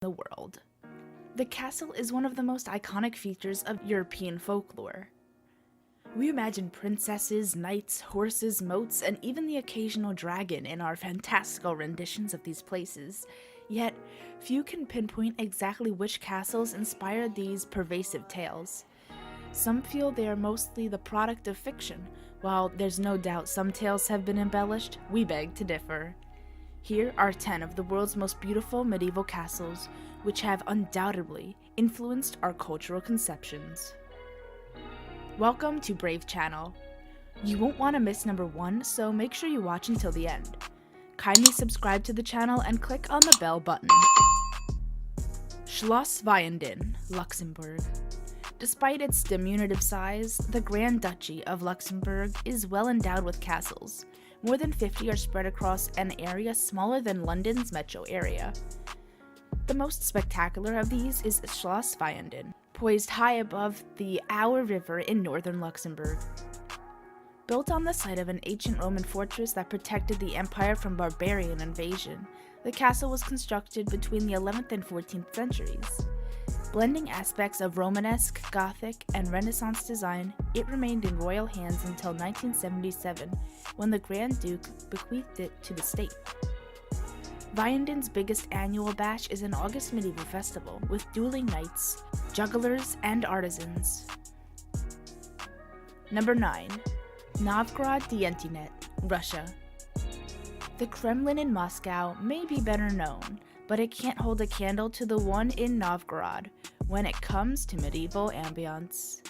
the world. The castle is one of the most iconic features of European folklore. We imagine princesses, knights, horses, moats, and even the occasional dragon in our fantastical renditions of these places, yet few can pinpoint exactly which castles inspired these pervasive tales. Some feel they are mostly the product of fiction. While there's no doubt some tales have been embellished, we beg to differ. Here are 10 of the world's most beautiful medieval castles, which have undoubtedly influenced our cultural conceptions. Welcome to Brave Channel. You won't want to miss number 1, so make sure you watch until the end. Kindly subscribe to the channel and click on the bell button. Schloss Vianden, Luxembourg. Despite its diminutive size, the Grand Duchy of Luxembourg is well endowed with castles. More than 50 are spread across an area smaller than London's metro area. The most spectacular of these is Schloss Vianden, poised high above the Our River in northern Luxembourg. Built on the site of an ancient Roman fortress that protected the empire from barbarian invasion, the castle was constructed between the 11th and 14th centuries. Blending aspects of Romanesque, Gothic, and Renaissance design, it remained in royal hands until 1977, when the Grand Duke bequeathed it to the state. Vianden's biggest annual bash is an August medieval festival, with dueling knights, jugglers, and artisans. Number 9. Novgorod Dientynet, Russia. The Kremlin in Moscow may be better known, but it can't hold a candle to the one in Novgorod when it comes to medieval ambience.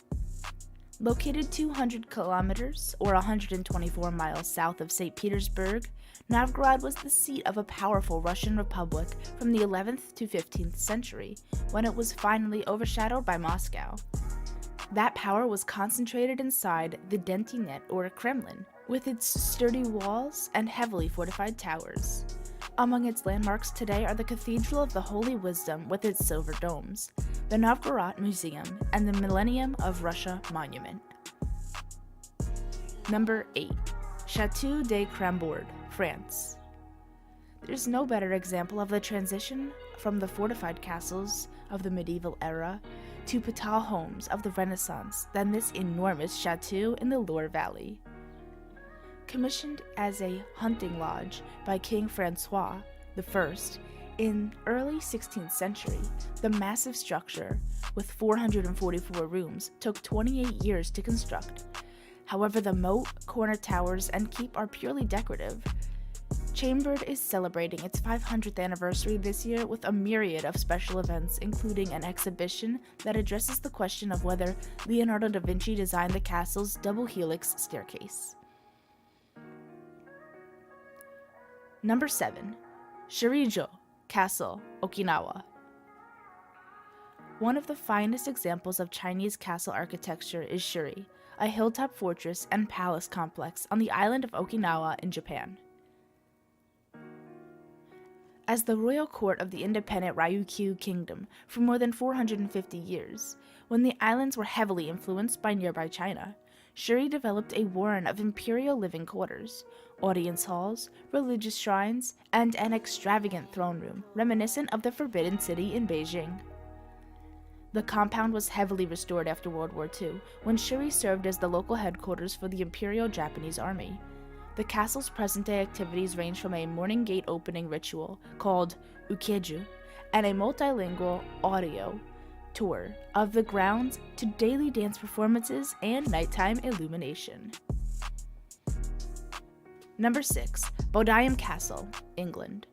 Located 200 kilometers or 124 miles south of St. Petersburg, Novgorod was the seat of a powerful Russian republic from the 11th to 15th century, when it was finally overshadowed by Moscow. That power was concentrated inside the Dientynet or Kremlin, with its sturdy walls and heavily fortified towers. Among its landmarks today are the Cathedral of the Holy Wisdom with its silver domes, the Novgorod Museum, and the Millennium of Russia Monument. Number 8. Château de Chambord, France. There's no better example of the transition from the fortified castles of the medieval era to Patal homes of the Renaissance than this enormous chateau in the Loire Valley. Commissioned as a hunting lodge by King Francois I in early 16th century, the massive structure, with 444 rooms, took 28 years to construct. However, the moat, corner towers, and keep are purely decorative. Chambord is celebrating its 500th anniversary this year with a myriad of special events, including an exhibition that addresses the question of whether Leonardo da Vinci designed the castle's double helix staircase. Number 7. Shirijo Castle, Okinawa. One of the finest examples of Chinese castle architecture is Shuri, a hilltop fortress and palace complex on the island of Okinawa in Japan. As the royal court of the independent Ryukyu Kingdom for more than 450 years, when the islands were heavily influenced by nearby China, Shuri developed a warren of imperial living quarters, audience halls, religious shrines, and an extravagant throne room reminiscent of the Forbidden City in Beijing. The compound was heavily restored after World War II, when Shuri served as the local headquarters for the Imperial Japanese Army. The castle's present-day activities range from a morning gate opening ritual called Ukeju and a multilingual audio tour of the grounds to daily dance performances and nighttime illumination. Number 6. Bodiham Castle, England.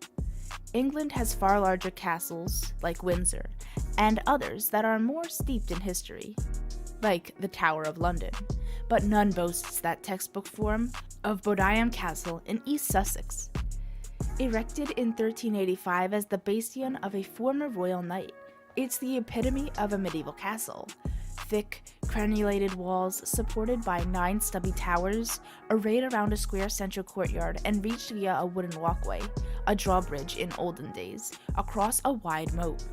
England has far larger castles, like Windsor, and others that are more steeped in history, like the Tower of London, but none boasts that textbook form of Bodiham Castle in East Sussex. Erected in 1385 as the bastion of a former royal knight, it's the epitome of a medieval castle. Thick, crenulated walls supported by 9 stubby towers, arrayed around a square central courtyard and reached via a wooden walkway, a drawbridge in olden days, across a wide moat.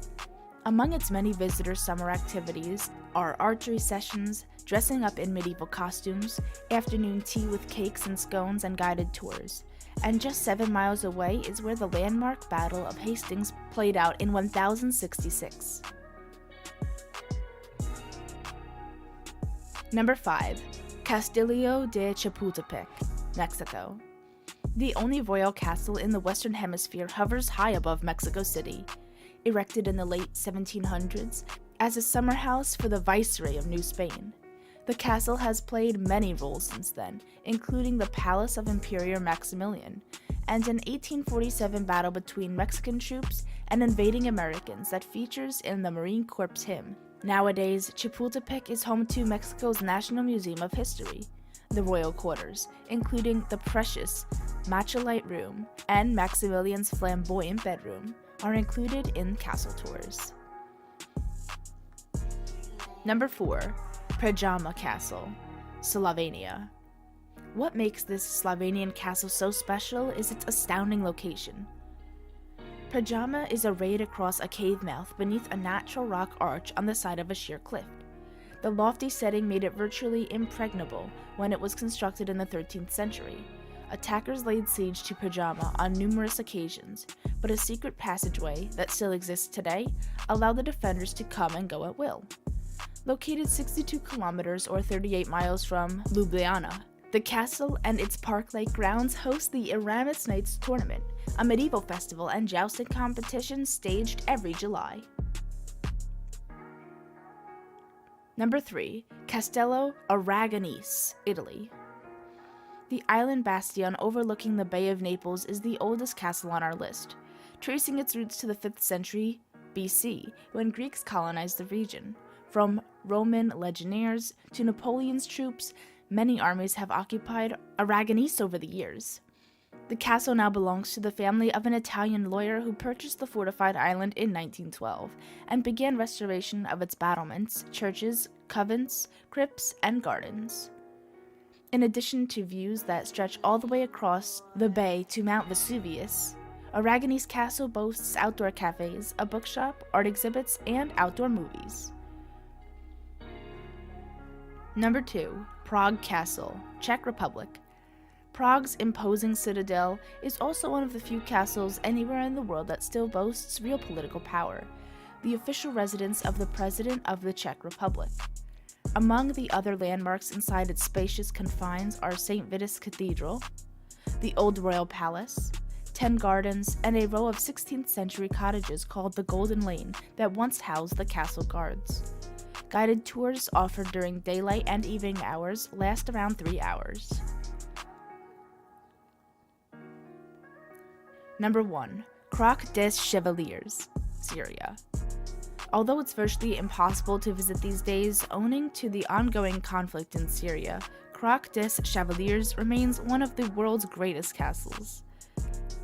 Among its many visitor summer activities are archery sessions, dressing up in medieval costumes, afternoon tea with cakes and scones and guided tours, and just 7 miles away is where the landmark Battle of Hastings played out in 1066. Number 5. Castillo de Chapultepec, Mexico. The only royal castle in the Western Hemisphere hovers high above Mexico City. Erected in the late 1700s as a summer house for the Viceroy of New Spain. The castle has played many roles since then, including the Palace of Emperor Maximilian, and an 1847 battle between Mexican troops and invading Americans that features in the Marine Corps hymn. Nowadays, Chapultepec is home to Mexico's National Museum of History. The royal quarters, including the precious Machalite Room and Maximilian's flamboyant bedroom, are included in castle tours. Number 4. Predjama Castle, Slovenia. What makes this Slovenian castle so special is its astounding location. Predjama is arrayed across a cave mouth beneath a natural rock arch on the side of a sheer cliff. The lofty setting made it virtually impregnable when it was constructed in the 13th century. Attackers laid siege to Predjama on numerous occasions, but a secret passageway that still exists today allowed the defenders to come and go at will. Located 62 kilometers or 38 miles from Ljubljana, the castle and its park-like grounds host the Erasmus Nights Tournament, a medieval festival and jousting competition staged every July. Number 3. Castello Aragonese, Italy. The island bastion overlooking the Bay of Naples is the oldest castle on our list, tracing its roots to the 5th century BC, when Greeks colonized the region. From Roman legionaries to Napoleon's troops, many armies have occupied Aragonese over the years. The castle now belongs to the family of an Italian lawyer who purchased the fortified island in 1912 and began restoration of its battlements, churches, convents, crypts, and gardens. In addition to views that stretch all the way across the bay to Mount Vesuvius, Aragonese Castle boasts outdoor cafes, a bookshop, art exhibits, and outdoor movies. Number 2. Prague Castle, Czech Republic. Prague's imposing citadel is also one of the few castles anywhere in the world that still boasts real political power, the official residence of the President of the Czech Republic. Among the other landmarks inside its spacious confines are St. Vitus Cathedral, the Old Royal Palace, 10 gardens, and a row of 16th century cottages called the Golden Lane that once housed the castle guards. Guided tours offered during daylight and evening hours last around 3 hours. Number 1. Croix des Chevaliers, Syria. Although it's virtually impossible to visit these days, owing to the ongoing conflict in Syria, Croix des Chevaliers remains one of the world's greatest castles,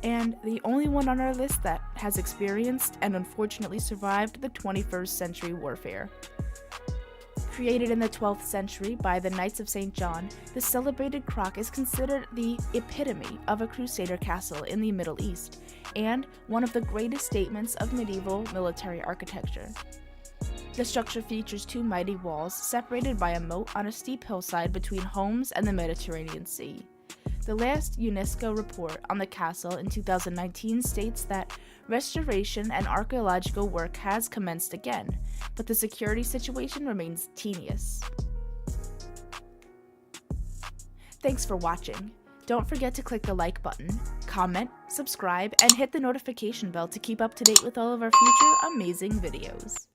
and the only one on our list that has experienced and unfortunately survived the 21st century warfare. Created in the 12th century by the Knights of St. John, the celebrated Croix is considered the epitome of a crusader castle in the Middle East, and one of the greatest statements of medieval military architecture. The structure features 2 mighty walls separated by a moat on a steep hillside between Homs and the Mediterranean Sea. The last UNESCO report on the castle in 2019 states that restoration and archaeological work has commenced again, but the security situation remains tenuous. Thanks for watching. Don't forget to click the like button, comment, subscribe, and hit the notification bell to keep up to date with all of our future amazing videos.